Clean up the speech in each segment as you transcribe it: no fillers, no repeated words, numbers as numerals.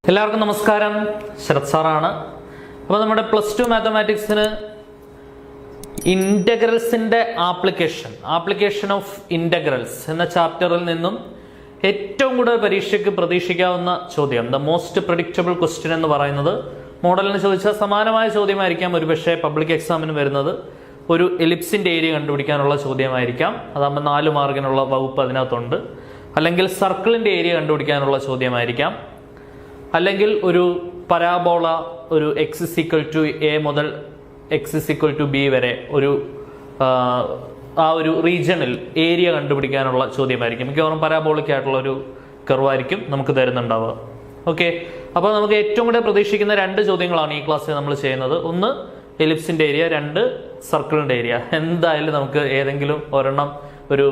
എല്ലാവർക്കും നമസ്കാരം. ശരത് സാറാണ്. അപ്പോൾ നമ്മുടെ +2 മാത്തമാറ്റിക്സിന് ഇൻ്റഗ്രൽസിൻ്റെ ആപ്ലിക്കേഷൻ ഓഫ് ഇൻ്റഗ്രൽസ് എന്ന ചാപ്റ്ററിൽ നിന്നും ഏറ്റവും കൂടുതൽ പരീക്ഷയ്ക്ക് പ്രതീക്ഷിക്കാവുന്ന ചോദ്യം, ദ മോസ്റ്റ് പ്രെഡിക്റ്റബിൾ ക്വസ്റ്റ്യൻ എന്ന് പറയുന്നത്, മോഡലിന് ചോദിച്ചാൽ സമാനമായ ചോദ്യമായിരിക്കാം ഒരുപക്ഷെ പബ്ലിക് എക്സാമിന് വരുന്നത്. ഒരു എലിപ്സിൻ്റെ ഏരിയ കണ്ടുപിടിക്കാനുള്ള ചോദ്യമായിരിക്കാം. അതാകുമ്പോൾ 4 മാർക്കിനുള്ള വകുപ്പ് അതിനകത്തുണ്ട്. അല്ലെങ്കിൽ സർക്കിളിൻ്റെ ഏരിയ കണ്ടുപിടിക്കാനുള്ള ചോദ്യമായിരിക്കാം. അല്ലെങ്കിൽ ഒരു പരാബോള, ഒരു x=a മുതൽ x=b വരെ ഒരു ഒരു റീജിയണിൽ ഏരിയ കണ്ടുപിടിക്കാനുള്ള ചോദ്യമായിരിക്കും. മിക്കവാറും പരാബോളിക്കായിട്ടുള്ള ഒരു കർവായിരിക്കും നമുക്ക് തരുന്നുണ്ടാവുക. ഓക്കെ, അപ്പോൾ നമുക്ക് ഏറ്റവും കൂടുതൽ പ്രതീക്ഷിക്കുന്ന 2 ചോദ്യങ്ങളാണ് ഈ ക്ലാസ്സിൽ നമ്മൾ ചെയ്യുന്നത്. ഒന്ന് എലിപ്സിൻ്റെ ഏരിയ, 2 സർക്കിളിൻ്റെ ഏരിയ. എന്തായാലും നമുക്ക് ഏതെങ്കിലും ഒരെണ്ണം ഒരു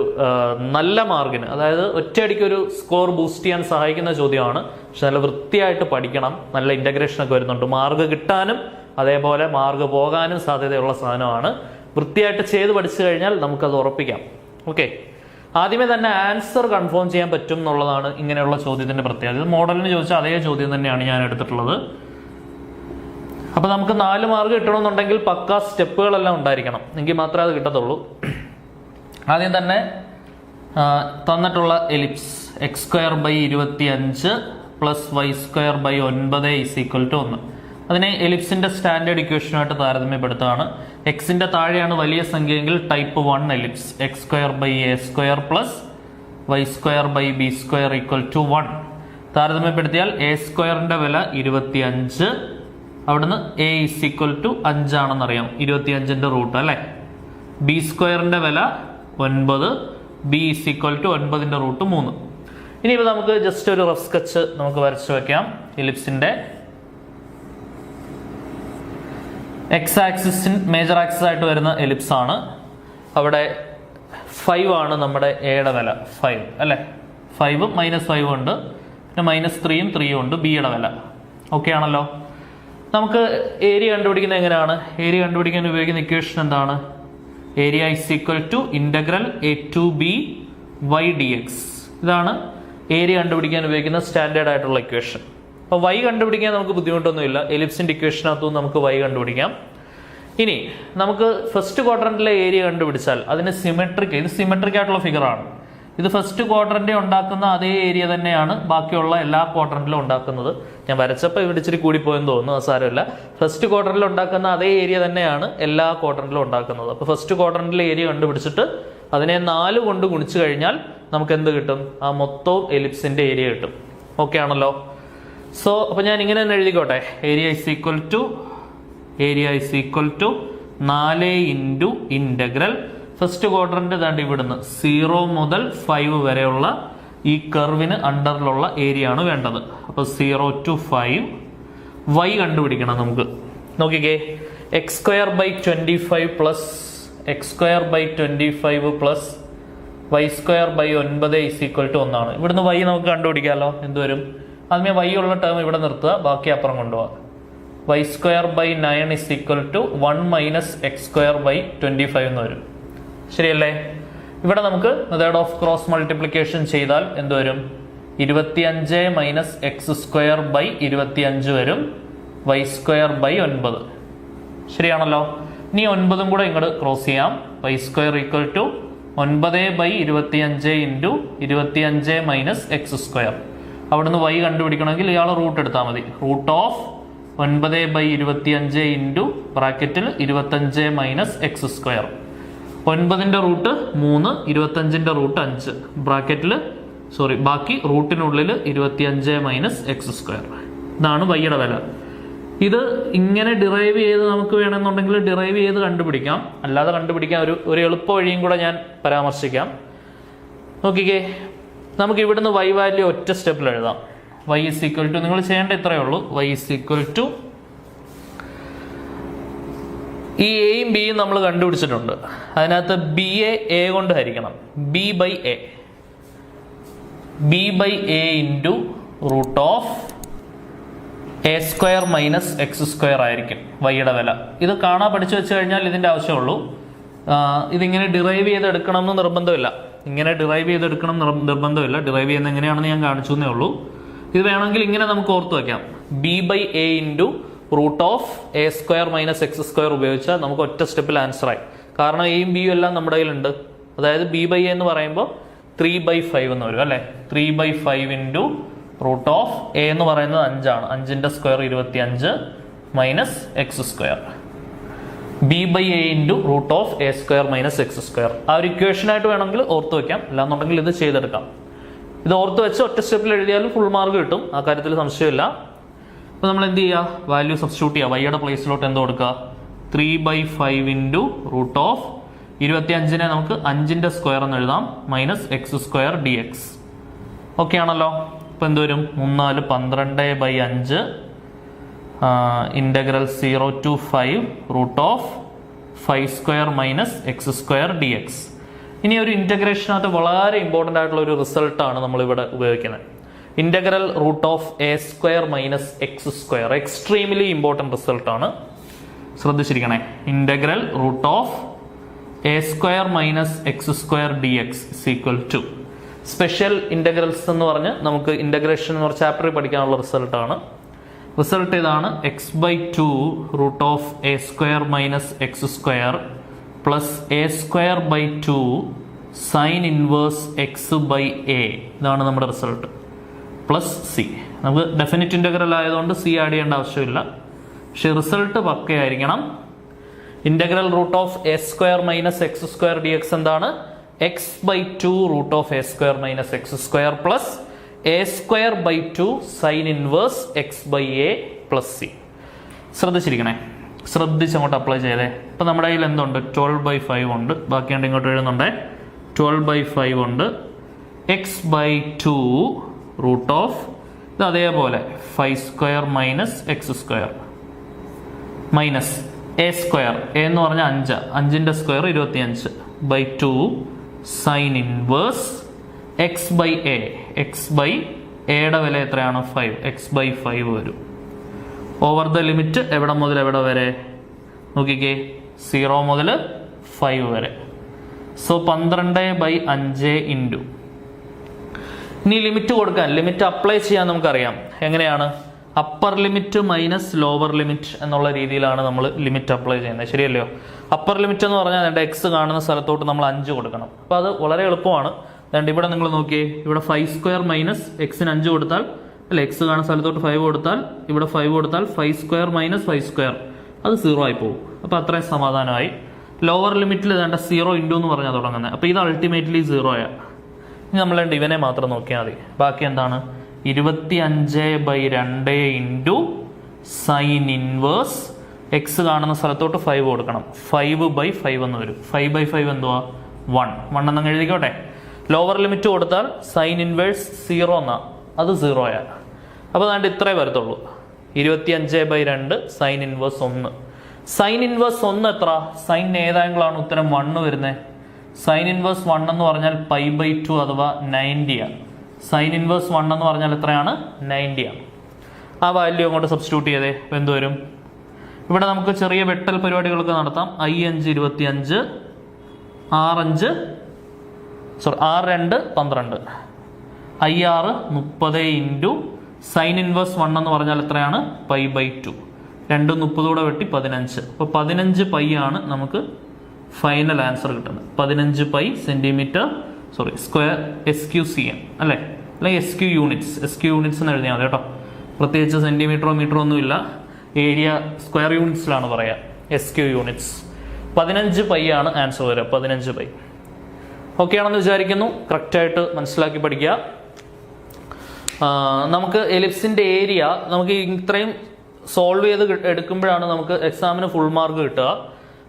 നല്ല മാർക്കിന്, അതായത് ഒറ്റയടിക്ക് ഒരു സ്കോർ ബൂസ്റ്റ് ചെയ്യാൻ സഹായിക്കുന്ന ചോദ്യമാണ്. പക്ഷെ നല്ല വൃത്തിയായിട്ട് പഠിക്കണം. നല്ല ഇൻ്റഗ്രേഷനൊക്കെ വരുന്നുണ്ട്. മാർക്ക് കിട്ടാനും അതേപോലെ മാർക്ക് പോകാനും സാധ്യതയുള്ള സാധനമാണ്. വൃത്തിയായിട്ട് ചെയ്ത് പഠിച്ചു കഴിഞ്ഞാൽ നമുക്കത് ഉറപ്പിക്കാം. ഓക്കെ, ആദ്യമേ തന്നെ ആൻസർ കൺഫേം ചെയ്യാൻ പറ്റും എന്നുള്ളതാണ് ഇങ്ങനെയുള്ള ചോദ്യത്തിൻ്റെ പ്രത്യേകത. ഇത് മോഡലിന് ചോദിച്ചാൽ അതേ ചോദ്യം തന്നെയാണ് ഞാൻ എടുത്തിട്ടുള്ളത്. അപ്പോൾ നമുക്ക് 4 മാർക്ക് കിട്ടണമെന്നുണ്ടെങ്കിൽ പക്കാ സ്റ്റെപ്പുകളെല്ലാം ഉണ്ടായിരിക്കണം. എങ്കിൽ മാത്രമേ അത് കിട്ടത്തുള്ളൂ. ആദ്യം തന്നെ തന്നിട്ടുള്ള എലിപ്സ് x²/25 + y²/9 = 1. അതിനെ എലിപ്സിന്റെ സ്റ്റാൻഡേർഡ് ഇക്വേഷനുമായിട്ട് താരതമ്യപ്പെടുത്തുകയാണ്. എക്സിന്റെ താഴെയാണ് വലിയ സംഖ്യയെങ്കിൽ type 1 ellipse x²/a² + y²/b² = 1. താരതമ്യപ്പെടുത്തിയാൽ a² വില 25, അവിടുന്ന് a = 5 ആണെന്നറിയാം. 25ന്റെ റൂട്ട് അല്ലേ. b² വില 9, b = 9ന്റെ റൂട്ട് 3. ഇനിയിപ്പോൾ നമുക്ക് ജസ്റ്റ് ഒരു റഫ് സ്കെച്ച് നമുക്ക് വരച്ചു വെക്കാം. എലിപ്സിന്റെ എക്സ് ആക്സിസ് മേജർ ആക്സിസ് ആയിട്ട് വരുന്ന എലിപ്സ് ആണ്. അവിടെ 5 ആണ് നമ്മുടെ എയുടെ വില, 5 അല്ലേ. 5 -5 ഉണ്ട്, പിന്നെ -3ഉം 3ഉം ഉണ്ട് ബിയുടെ വില. ഓക്കെ ആണല്ലോ. നമുക്ക് ഏരിയ കണ്ടുപിടിക്കുന്നത് എങ്ങനെയാണ്? ഏരിയ കണ്ടുപിടിക്കാൻ ഉപയോഗിക്കുന്ന ഇക്വേഷൻ എന്താണ്? Area =integral a to b y dx. ഇതാണ് ഏരിയ കണ്ടുപിടിക്കാൻ ഉപയോഗിക്കുന്ന സ്റ്റാൻഡേർഡ് ആയിട്ടുള്ള ഇക്വേഷൻ. അപ്പോൾ y കണ്ടുപിടിക്കാൻ നമുക്ക് ബുദ്ധിമുട്ടൊന്നുമില്ല. എലിപ്സിന്റെ ഇക്വേഷനകത്തും നമുക്ക് y കണ്ടുപിടിക്കാം. ഇനി നമുക്ക് ഫസ്റ്റ് ക്വാഡ്രന്റിലെ ഏരിയ കണ്ടുപിടിച്ചാൽ അതിന് ഇത് സിമെട്രിക് ആയിട്ടുള്ള ഫിഗർ ആണ്. ഇത് ഫസ്റ്റ് ക്വാഡ്രന്റ് ഉണ്ടാക്കുന്ന അതേ ഏരിയ തന്നെയാണ് ബാക്കിയുള്ള എല്ലാ ക്വാഡ്രന്റിലും ഉണ്ടാക്കുന്നത്. ഞാൻ വരച്ചപ്പോൾ ഇവിടെ ഇച്ചിരി കൂടിപ്പോയെന്ന് തോന്നുന്നു, അത് സാരമില്ല. ഫസ്റ്റ് ക്വാഡ്രന്റിൽ ഉണ്ടാക്കുന്ന അതേ ഏരിയ തന്നെയാണ് എല്ലാ ക്വാഡ്രന്റിലും ഉണ്ടാക്കുന്നത്. അപ്പോൾ ഫസ്റ്റ് ക്വാഡ്രന്റിലെ ഏരിയ കണ്ടുപിടിച്ചിട്ട് അതിനെ 4 കൊണ്ട് ഗുണിച്ചു കഴിഞ്ഞാൽ നമുക്ക് എന്ത് കിട്ടും? ആ മൊത്തവും എലിപ്സിന്റെ ഏരിയ കിട്ടും. ഓക്കെ ആണല്ലോ. സോ അപ്പോൾ ഞാൻ ഇങ്ങനെ തന്നെ എഴുതിക്കോട്ടെ. ഏരിയ = 4 × ഇന്റഗ്രൽ ഫസ്റ്റ് ക്വാഡ്രന്റ് ദാണ്ട് ഇവിടുന്ന് 0 മുതൽ 5 വരെയുള്ള ഈ കർവിന് അണ്ടറിലുള്ള ഏരിയ ആണ് വേണ്ടത്. അപ്പോൾ 0 to 5 y കണ്ടുപിടിക്കണം നമുക്ക്. നോക്കിക്കേ, x²/25 + x²/25 + y²/9 = 1 ആണ്. ഇവിടുന്ന് y നമുക്ക് കണ്ടുപിടിക്കാമല്ലോ. എന്തുവരും? ആദ്യമേ y ഉള്ള ടേം ഇവിടെ നിർത്തുക, ബാക്കി അപ്പുറം കൊണ്ടുപോകാം. y²/9 = 1 - x²/25 എന്ന് വരും. ശരിയല്ലേ? ഇവിടെ നമുക്ക് മെത്തേഡ് ഓഫ് ക്രോസ് മൾട്ടിപ്ലിക്കേഷൻ ചെയ്താൽ എന്തുവരും? 25 - x²/25 വരും, y²/9. ശരിയാണല്ലോ. ഇനി 9ഉം കൂടെ ഇങ്ങോട്ട് ക്രോസ് ചെയ്യാം. y² = 9/25 × 25 - x². അവിടുന്ന് y കണ്ടുപിടിക്കണമെങ്കിൽ ഇയാൾ റൂട്ട് എടുത്താൽ മതി. റൂട്ട് ഓഫ് 9/25 × ബ്രാക്കറ്റിൽ 25 - x². 9ന്റെ റൂട്ട് 3, 25ന്റെ റൂട്ട് 5 ബ്രാക്കറ്റിൽ ബാക്കി റൂട്ടിനുള്ളിൽ 25 - x². ഇതാണ് വൈയുടെ വില. ഇത് ഇങ്ങനെ ഡിറൈവ് ചെയ്ത് നമുക്ക് വേണമെന്നുണ്ടെങ്കിൽ ഡിറൈവ് ചെയ്ത് കണ്ടുപിടിക്കാം. അല്ലാതെ കണ്ടുപിടിക്കാൻ ഒരു എളുപ്പ വഴിയും കൂടെ ഞാൻ പരാമർശിക്കാം. നോക്കിക്കേ, നമുക്ക് ഇവിടുന്ന് y വാല്യൂ ഒറ്റ സ്റ്റെപ്പിൽ എഴുതാം. y = നിങ്ങൾ ചെയ്യേണ്ട ഇത്രയേ ഉള്ളൂ. y = ഈ എയും ബിയും നമ്മൾ കണ്ടുപിടിച്ചിട്ടുണ്ട്. അതിനകത്ത് ബിയെ എ കൊണ്ട് ഹരിക്കണം. b/a × √a² - x² ആയിരിക്കും വൈയുടെ വില. ഇത് കാണാൻ പഠിച്ചു വെച്ച് കഴിഞ്ഞാൽ ഇതിന്റെ ആവശ്യമുള്ളൂ. ഇതിങ്ങനെ ഡിറൈവ് ചെയ്തെടുക്കണം എന്ന് നിർബന്ധമില്ല. ഇങ്ങനെ ഡിറൈവ് ചെയ്തെടുക്കണം നിർബന്ധമില്ല. ഡിറൈവ് ചെയ്യുന്ന എങ്ങനെയാണെന്ന് ഞാൻ കാണിച്ചു എന്നേ ഉള്ളൂ. ഇത് വേണമെങ്കിൽ ഇങ്ങനെ നമുക്ക് ഓർത്ത് വയ്ക്കാം, b by A into root of A square minus x square ഉപയോഗിച്ചാൽ നമുക്ക് ഒറ്റ സ്റ്റെപ്പിൽ ആൻസർ ആയി. കാരണം എയും ബിയും എല്ലാം നമ്മുടെ കയ്യിലുണ്ട്. അതായത് ബി ബൈ എ എന്ന് പറയുമ്പോൾ 3/5 എന്ന് വരും അല്ലെ. 3/5 ഇൻറ്റു റൂട്ട് ഓഫ് എ എന്ന് പറയുന്നത് 5 ആണ്. 5ന്റെ square 25 minus x square. B by A into root of A square minus x square. ആ ഒരു ഇക്വേഷനായിട്ട് വേണമെങ്കിൽ ഓർത്ത് വയ്ക്കാം, അല്ലാന്നുണ്ടെങ്കിൽ ഇത് ചെയ്തെടുക്കാം. ഇത് ഓർത്ത് വെച്ച് ഒറ്റ സ്റ്റെപ്പിൽ എഴുതിയാലും ഫുൾ മാർക്ക് കിട്ടും, ആ കാര്യത്തിൽ സംശയമില്ല. അപ്പോൾ നമ്മൾ എന്ത് ചെയ്യുക, വാല്യൂ സബ്സ്റ്റിറ്റ്യൂട്ട് ചെയ്യുക. വൈയുടെ പ്ലേസിലോട്ട് എന്ത് കൊടുക്കുക, 3/5 ഇൻറ്റു റൂട്ട് ഓഫ് 25നെ നമുക്ക് 5ന്റെ സ്ക്വയർ എന്ന് എഴുതാം, minus x square d x. Okay ആണല്ലോ. ഇപ്പം എന്ത് വരും, 3 12/5 integral 0 to 5 root of 5 square minus x square d x. ഇനി ഒരു ഇന്റഗ്രേഷനകത്ത് വളരെ ഇമ്പോർട്ടൻ്റ് ആയിട്ടുള്ള ഒരു റിസൾട്ടാണ് നമ്മളിവിടെ ഉപയോഗിക്കുന്നത്. Integral root of A square minus x square extremely important റിസൾട്ടാണ്, ശ്രദ്ധിച്ചിരിക്കണേ. Integral root of A square minus x square d x is equal to special integrals എന്ന് പറഞ്ഞ് നമുക്ക് ഇന്റഗ്രേഷൻ എന്ന് പറഞ്ഞ ചാപ്റ്ററിൽ പഠിക്കാനുള്ള റിസൾട്ടാണ്. റിസൾട്ട് ഇതാണ്, x/2 root of A square minus x square plus a square by 2 sine inverse x by a. ഇതാണ് നമ്മുടെ റിസൾട്ട്. Plus C. നമുക്ക് ഡെഫിനിറ്റ് ഇന്റഗ്രൽ ആയതുകൊണ്ട് സി ആഡ് ചെയ്യേണ്ട ആവശ്യമില്ല, പക്ഷെ റിസൾട്ട് പക്കയായിരിക്കണം. Integral root of A square minus x square d x എന്താണ്, x/2 root of A square minus x square plus a square by 2 sine inverse x by a plus C. ശ്രദ്ധിച്ചിരിക്കണേ, ശ്രദ്ധിച്ച് അങ്ങോട്ട് apply ചെയ്തേ. ഇപ്പം നമ്മുടെ കയ്യിൽ എന്തുണ്ട്, 12/5 ഉണ്ട്, ബാക്കിയുണ്ട് ഇങ്ങോട്ട് എഴുതുന്നുണ്ട്. 12/5 ഉണ്ട്, x/2 റൂട്ട് ഓഫ് ഇത് അതേപോലെ 5 square minus x square minus a square, a എന്ന് പറഞ്ഞാൽ 5, 5ന്റെ square 25 by 2 sine inverse x by a. X by എയുടെ വില എത്രയാണ്, 5. x/5 വരും. ഓവർ ദ ലിമിറ്റ് എവിടെ മുതൽ എവിടെ വരെ നോക്കിക്കേ, 0 മുതൽ 5 വരെ. So 12/5 into. ഇനി ലിമിറ്റ് കൊടുക്കാൻ, ലിമിറ്റ് അപ്ലൈ ചെയ്യാൻ നമുക്കറിയാം എങ്ങനെയാണ്, upper limit minus lower limit എന്നുള്ള രീതിയിലാണ് നമ്മൾ ലിമിറ്റ് അപ്ലൈ ചെയ്യുന്നത്, ശരിയല്ലയോ? അപ്പർ ലിമിറ്റ് എന്ന് പറഞ്ഞാൽ എൻ്റെ എക്സ് കാണുന്ന സ്ഥലത്തോട്ട് നമ്മൾ 5 കൊടുക്കണം. അപ്പോൾ അത് വളരെ എളുപ്പമാണ്. അതുകൊണ്ട് ഇവിടെ നിങ്ങൾ നോക്കിയേ, ഇവിടെ 5 സ്ക്വയർ മൈനസ് എക്സിന് 5 കൊടുത്താൽ അല്ലെ, എക്സ് കാണുന്ന സ്ഥലത്തോട്ട് 5 കൊടുത്താൽ ഇവിടെ 5 കൊടുത്താൽ 5 സ്ക്വയർ മൈനസ് 5 സ്ക്വയർ അത് 0 ആയി പോകും. അപ്പോൾ അത്രയും സമാധാനമായി. ലോവർ ലിമിറ്റിൽ വേണ്ട 0 ഇൻറ്റു എന്ന് പറഞ്ഞാൽ തുടങ്ങുന്നത്. അപ്പോൾ ഇത് അൾട്ടിമേറ്റ്ലി 0 ആയ. ഇനി നമ്മൾ ഇവനെ മാത്രം നോക്കിയാൽ മതി. ബാക്കി എന്താണ്, 25/2 ഇൻറ്റു സൈൻ ഇൻവേഴ്സ് എക്സ് കാണുന്ന സ്ഥലത്തോട്ട് 5 കൊടുക്കണം, 5/5 എന്ന് വരും. 5/5 എന്തുവാ, 1 എന്നങ്ങ് എഴുതിക്കോട്ടെ. ലോവർ ലിമിറ്റ് കൊടുത്താൽ സൈൻ ഇൻവേഴ്സ് 0 എന്നാ, അത് 0 ആയ. അപ്പോൾ അതുകൊണ്ട് ഇത്രേ വരത്തുള്ളൂ, 25/2 സൈൻ ഇൻവേഴ്സ് 1. സൈൻ ഇൻവേഴ്സ് 1 എത്ര, സൈൻ ഏത് ആംഗിളാണ് ഉത്തരം 1 വരുന്നത്. സൈൻ ഇൻവേഴ്സ് 1 എന്ന് പറഞ്ഞാൽ π/2 അഥവാ 90 ആണ്. സൈൻ ഇൻവേഴ്സ് 1 എന്ന് പറഞ്ഞാൽ എത്രയാണ്, 90 ആണ്. ആ വാല്യൂ അങ്ങോട്ട് സബ്സ്റ്റിറ്റ്യൂട്ട് ചെയ്തേ, എന്ത് വരും. ഇവിടെ നമുക്ക് ചെറിയ വെട്ടൽ പരിപാടികളൊക്കെ നടത്താം. I5 25, R2 12, IR 30 into sine inverse 1 എന്ന് പറഞ്ഞാൽ എത്രയാണ്, π/2. 2 30 കൂടെ വെട്ടി 15. അപ്പോൾ 15π ആണ് നമുക്ക് ഫൈനൽ ആൻസർ കിട്ടുന്നത്. 15π സെന്റിമീറ്റർ സ്ക്വയർ SQCM അല്ലേ, അല്ലെങ്കിൽ SQ യൂണിറ്റ്സ് എന്ന് എഴുതിയാൽ മതി കേട്ടോ. പ്രത്യേകിച്ച് സെന്റിമീറ്ററോ മീറ്ററോ ഒന്നുമില്ല, ഏരിയ സ്ക്വയർ യൂണിറ്റ്സിലാണ് പറയുക, SQ യൂണിറ്റ്സ്. 15π ആണ് ആൻസർ വരിക, 15π. ഓക്കെ ആണെന്ന് വിചാരിക്കുന്നു. കറക്റ്റായിട്ട് മനസ്സിലാക്കി പഠിക്കുക. നമുക്ക് എലിപ്സിന്റെ ഏരിയ നമുക്ക് ഇത്രയും സോൾവ് ചെയ്ത് എടുക്കുമ്പോഴാണ് നമുക്ക് എക്സാമിന് ഫുൾ മാർക്ക് കിട്ടുക.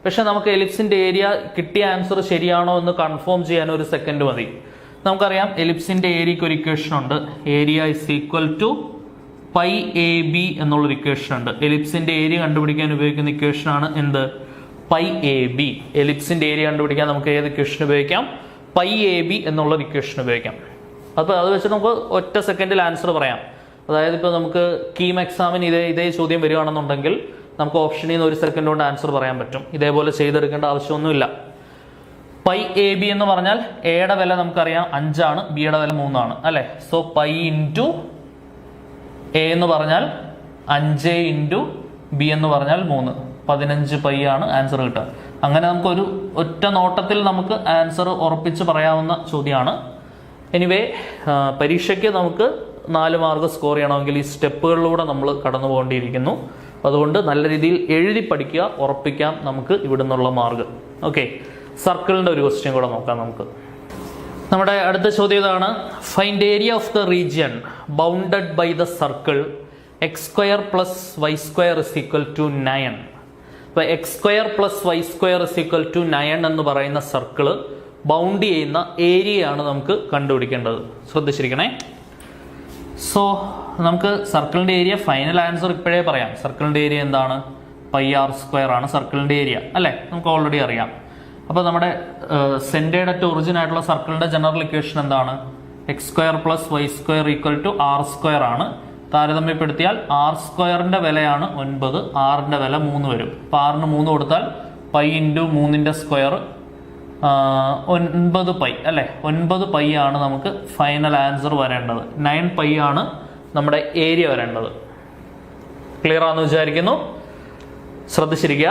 പക്ഷെ നമുക്ക് എലിപ്സിന്റെ ഏരിയ കിട്ടിയ ആൻസർ ശരിയാണോ എന്ന് കൺഫേം ചെയ്യാൻ ഒരു സെക്കൻഡ് മതി. നമുക്കറിയാം എലിപ്സിന്റെ ഏരിയക്ക് ഒരു ഇക്വേഷൻ ഉണ്ട്, area is equal to πAB എന്നുള്ളൊരു ഇക്വേഷൻ ഉണ്ട്. എലിപ്സിന്റെ ഏരിയ കണ്ടുപിടിക്കാൻ ഉപയോഗിക്കുന്ന ഇക്വേഷൻ ആണ് എന്ത്, πAB. എലിപ്സിന്റെ ഏരിയ കണ്ടുപിടിക്കാൻ നമുക്ക് ഏത് ഇക്വേഷൻ ഉപയോഗിക്കാം, πAB എന്നുള്ളൊരു ഇക്വേഷൻ ഉപയോഗിക്കാം. അപ്പോൾ അത് വെച്ച് നമുക്ക് ഒറ്റ സെക്കൻഡിൽ ആൻസർ പറയാം. അതായത് ഇപ്പോൾ നമുക്ക് കീം എക്സാമിന് ഇതേ ചോദ്യം വരികയാണെന്നുണ്ടെങ്കിൽ നമുക്ക് ഓപ്ഷനിൽ നിന്ന് ഒരു സെക്കൻഡ് കൊണ്ട് ആൻസർ പറയാൻ പറ്റും. ഇതേപോലെ ചെയ്തെടുക്കേണ്ട ആവശ്യമൊന്നുമില്ല. πAB എന്ന് പറഞ്ഞാൽ എയുടെ വില നമുക്കറിയാം 5 ആണ്, ബിയുടെ വില 3 ആണ് അല്ലെ. സോ π ഇൻറ്റു എ എന്ന് പറഞ്ഞാൽ 5 ഇൻറ്റു ബി എന്ന് പറഞ്ഞാൽ 3, 15 പൈ ആണ് ആൻസർ കിട്ടുക. അങ്ങനെ നമുക്കൊരു ഒറ്റ നോട്ടത്തിൽ നമുക്ക് ആൻസർ ഉറപ്പിച്ച് പറയാവുന്ന ചോദ്യമാണ്. എനിവേ പരീക്ഷയ്ക്ക് നമുക്ക് 4 മാർക്ക് സ്കോർ ചെയ്യണമെങ്കിൽ ഈ സ്റ്റെപ്പുകളിലൂടെ നമ്മൾ കടന്നു പോകേണ്ടിയിരിക്കുന്നു. അതുകൊണ്ട് നല്ല രീതിയിൽ എഴുതി പഠിക്കുക, ഉറപ്പിക്കാം നമുക്ക് ഇവിടെ നിന്നുള്ള മാർക്ക്. ഓക്കെ, സർക്കിളിൻ്റെ ഒരു ക്വസ്റ്റ്യൻ കൂടെ നോക്കാം നമുക്ക്. നമ്മുടെ അടുത്ത ചോദ്യം ഇതാണ്. Find area of the region bounded by the circle x² + y² = 9. അപ്പോൾ x² + y² = 9 എന്ന് പറയുന്ന സർക്കിള് ബൗണ്ട് ചെയ്യുന്ന ഏരിയയാണ് നമുക്ക് കണ്ടുപിടിക്കേണ്ടത്. ശ്രദ്ധിച്ചിരിക്കണേ. സോ നമുക്ക് സർക്കിളിൻ്റെ ഏരിയ ഫൈനൽ ആൻസർ ഇപ്പോഴേ പറയാം. സർക്കിളിൻ്റെ ഏരിയ എന്താണ്? πr² ആണ് സർക്കിളിൻ്റെ ഏരിയ അല്ലേ, നമുക്ക് ഓൾറെഡി അറിയാം. അപ്പോൾ നമ്മുടെ സെൻറ്റേർഡ് അറ്റ് ഒറിജിൻ ആയിട്ടുള്ള സർക്കിളിൻ്റെ ജനറൽ ഇക്വേഷൻ എന്താണ്? x² + y² = r² ആണ്. താരതമ്യപ്പെടുത്തിയാൽ r² വിലയാണ് 9, r വില 3 വരും. അപ്പോൾ r 3 കൊടുത്താൽ π × 3² 9 പൈ അല്ലേ, 9 പൈ ആണ് നമുക്ക് ഫൈനൽ ആൻസർ വരേണ്ടത്. 9 പൈ ആണ് നമ്മുടെ ഏരിയ വരേണ്ടത്. ക്ലിയർ ആണെന്ന് വിചാരിക്കുന്നു. ശ്രദ്ധിച്ചിരിക്കുക.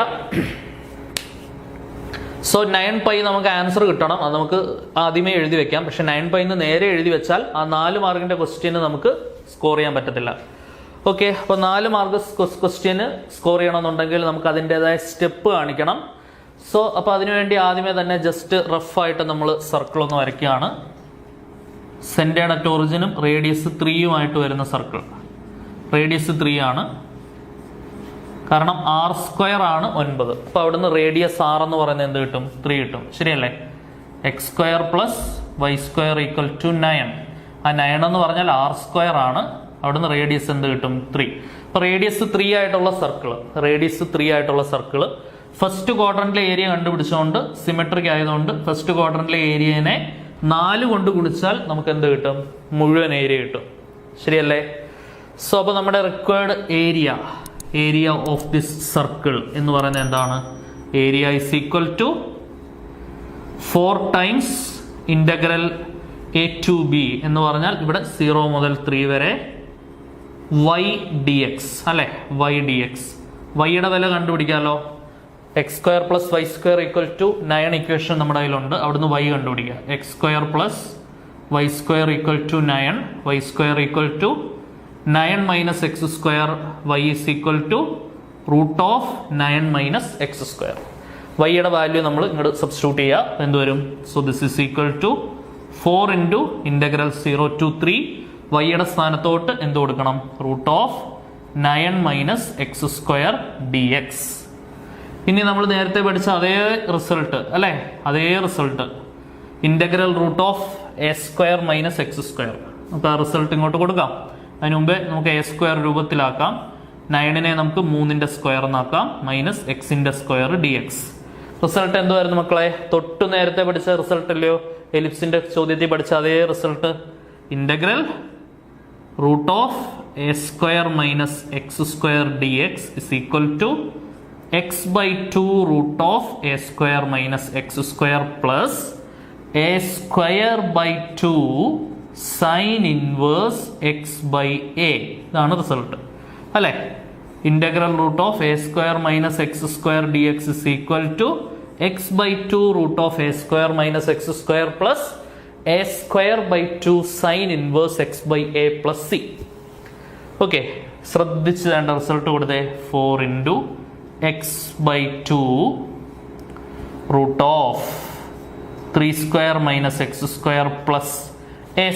സോ 9 പൈ നമുക്ക് ആൻസർ കിട്ടണം. അത് നമുക്ക് ആദ്യമേ എഴുതി വെക്കാം. പക്ഷെ 9 പൈന്ന് നേരെ എഴുതി വെച്ചാൽ ആ 4 മാർക്കിന്റെ ക്വസ്റ്റ്യന് നമുക്ക് സ്കോർ ചെയ്യാൻ പറ്റത്തില്ല. ഓക്കെ, അപ്പോൾ 4 മാർക്ക് ക്വസ്റ്റ്യന് സ്കോർ ചെയ്യണമെന്നുണ്ടെങ്കിൽ നമുക്ക് അതിൻ്റെതായ സ്റ്റെപ്പ് കാണിക്കണം. സോ അപ്പോൾ അതിനുവേണ്ടി ആദ്യമേ തന്നെ ജസ്റ്റ് റഫായിട്ട് നമ്മൾ സർക്കിൾ ഒന്ന് വരയ്ക്കുകയാണ്. സെൻറ്റേർഡ് അറ്റ് ഒറിജിനും റേഡിയസ് 3 വരുന്ന സർക്കിൾ. റേഡിയസ് 3 ആണ്, കാരണം r² ആണ് 9. അപ്പോൾ അവിടുന്ന് റേഡിയസ് r എന്ന് പറയുന്നത് എന്ത് കിട്ടും? 3 കിട്ടും. ശരിയല്ലേ? x² + y² = 9. ആ 9 എന്ന് പറഞ്ഞാൽ r² ആണ്. അവിടുന്ന് റേഡിയസ് എന്ത് കിട്ടും? 3. അപ്പോൾ റേഡിയസ് 3 ആയിട്ടുള്ള സർക്കിള് ഫസ്റ്റ് ക്വാഡ്രന്റിലെ ഏരിയ കണ്ടുപിടിച്ചുകൊണ്ട് സിമെട്രിക് ആയതുകൊണ്ട് ഫസ്റ്റ് ക്വാഡ്രന്റിലെ ഏരിയനെ 4 കൊണ്ട് ഗുണിച്ചാൽ നമുക്ക് എന്ത് കിട്ടും? മുഴുവൻ ഏരിയ കിട്ടും. ശരിയല്ലേ? സോ അപ്പോൾ നമ്മുടെ required area of this circle എന്ന് പറയുന്നത് എന്താണ്? Area = 4 times integral a to b എന്ന് പറഞ്ഞാൽ ഇവിടെ 0 മുതൽ 3 വരെ y dx അല്ലെ, y dx. y യുടെ വില കണ്ടുപിടിക്കാമല്ലോ. x² + y² = 9 ഇക്വേഷൻ നമ്മുടെ കയ്യിലുണ്ട്. അവിടുന്ന് y കണ്ടുപിടിക്കുക. x² + y² = 9, y² = 9 - x², y = √9 - x². y യുടെ വാല്യൂ നമ്മൾ ഇങ്ങോട്ട് സബ്സ്റ്റിറ്റ്യൂട്ട് ചെയ്യുക. എന്ത് വരും? So this is equal to 4 × integral 0 to 3. y യുടെ സ്ഥാനത്തോട്ട് എന്ത് കൊടുക്കണം? √9 - x² dx. ഇനി നമ്മൾ നേരത്തെ പഠിച്ച അതേ റിസൾട്ട് അല്ലേ, അതേ റിസൾട്ട് ഇന്റഗ്രൽ √a² - x². നമുക്ക് ആ റിസൾട്ട് ഇങ്ങോട്ട് കൊടുക്കാം. അതിന് മുമ്പേ നമുക്ക് a² രൂപത്തിലാക്കാം. 9നെ നമുക്ക് 3² എന്നാക്കാം, -x² dx. റിസൾട്ട് എന്തുവായിരുന്നു മക്കളെ? തൊട്ട് നേരത്തെ പഠിച്ച റിസൾട്ട് അല്ലയോ? എലിപ്സിന്റെ ചോദ്യത്തിൽ പഠിച്ച അതേ result. Integral √a² - x² dx is equal to x/2 √a² - x² plus a²/2 sin inverse x/a. ഇതാണ് റിസൾട്ട് അല്ലെ. Integral √a² - x² dx is equal to x/2 √a² - x² plus a²/2 sin inverse x/a plus c. Okay, ശ്രദ്ധിച്ച് വേണ്ട result കൊടുത്തേ. 4 × x/2 √3² - x² plus a²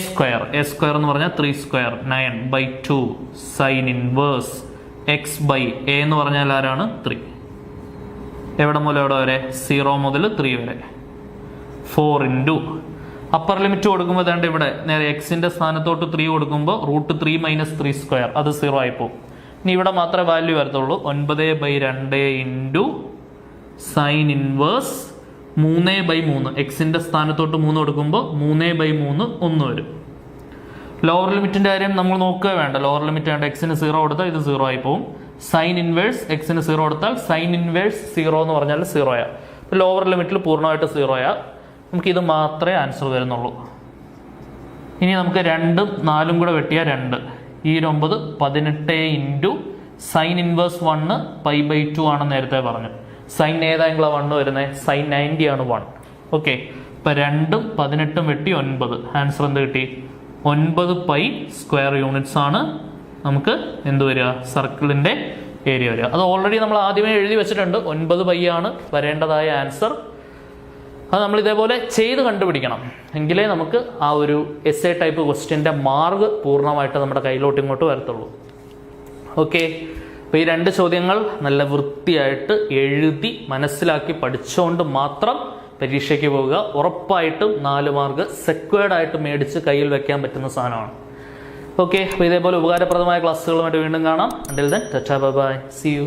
എന്ന് പറഞ്ഞാൽ 3², 9/2 sin inverse x/a എന്ന് പറഞ്ഞാൽ ആരാണ്? 3. എവിടെ മുതൽ എവിടെ വരെ? 0 മുതൽ 3 വരെ. 4 × അപ്പർ ലിമിറ്റ് കൊടുക്കുമ്പോൾ വേണ്ട ഇവിടെ നേരെ എക്സിന്റെ സ്ഥാനത്തോട്ട് 3 കൊടുക്കുമ്പോൾ √3 - 3², അത് 0 ആയിപ്പോവും. ഇനി ഇവിടെ മാത്രമേ വാല്യൂ വരത്തുള്ളൂ. 9/2 × sin inverse 3/3. എക്സിന്റെ സ്ഥാനത്തോട്ട് 3 കൊടുക്കുമ്പോൾ 3/3 1 വരും. ലോവർ ലിമിറ്റിന്റെ കാര്യം നമ്മൾ നോക്കുക വേണ്ട. ലോവർ ലിമിറ്റ് വേണ്ട. എക്സിന് 0 കൊടുത്താൽ ഇത് 0 ആയി പോകും. സൈൻ ഇൻവേഴ്സ് എക്സിന് 0 കൊടുത്താൽ സൈൻ ഇൻവേഴ്സ് 0 എന്ന് പറഞ്ഞാൽ 0 ലോവർ ലിമിറ്റിൽ പൂർണ്ണമായിട്ട് 0 നമുക്ക് ഇത് മാത്രമേ ആൻസർ വരുന്നുള്ളൂ. ഇനി നമുക്ക് 2ഉം 4ഉം കൂടെ വെട്ടിയാൽ 2. ഈ ഒരു 9 18 ഇൻറ്റു സൈൻ ഇൻവേഴ്സ് 1 π/2 ആണെന്ന് നേരത്തെ പറഞ്ഞു. സൈൻ ഏത് ആംഗിളാണ് 1 വരുന്നത്? സൈൻ 90 ആണ് 1. ഓക്കെ, ഇപ്പം 2ഉം 18ഉം വെട്ടി 9. ആൻസർ എന്ത് കിട്ടി? 9 പൈ സ്ക്വയർ യൂണിറ്റ്സ് ആണ് നമുക്ക് എന്ത് വരിക? സർക്കിളിൻ്റെ ഏരിയ വരിക. അത് ഓൾറെഡി നമ്മൾ ആദ്യമേ എഴുതി വെച്ചിട്ടുണ്ട്. 9 പൈ ആണ് വരേണ്ടതായ ആൻസർ. അത് നമ്മൾ ഇതേപോലെ ചെയ്ത് കണ്ടുപിടിക്കണം, എങ്കിലേ നമുക്ക് ആ ഒരു എസ്എ ടൈപ്പ് ക്വസ്റ്റ്യൻ്റെ മാർക്ക് പൂർണ്ണമായിട്ട് നമ്മുടെ കയ്യിലോട്ട് ഇങ്ങോട്ട് വരത്തുള്ളൂ. ഓക്കെ, അപ്പോൾ ഈ 2 ചോദ്യങ്ങൾ നല്ല വൃത്തിയായിട്ട് എഴുതി മനസ്സിലാക്കി പഠിച്ചുകൊണ്ട് മാത്രം പരീക്ഷയ്ക്ക് പോവുക. ഉറപ്പായിട്ടും 4 മാർക്ക് സെക്വേർഡ് ആയിട്ട് മേടിച്ച് കയ്യിൽ വെക്കാൻ പറ്റുന്ന സാധനമാണ്. ഓക്കെ, അപ്പോൾ ഇതേപോലെ ഉപകാരപ്രദമായ ക്ലാസ്സുകളുമായിട്ട് വീണ്ടും കാണാം. Until then, tata bye bye, see you.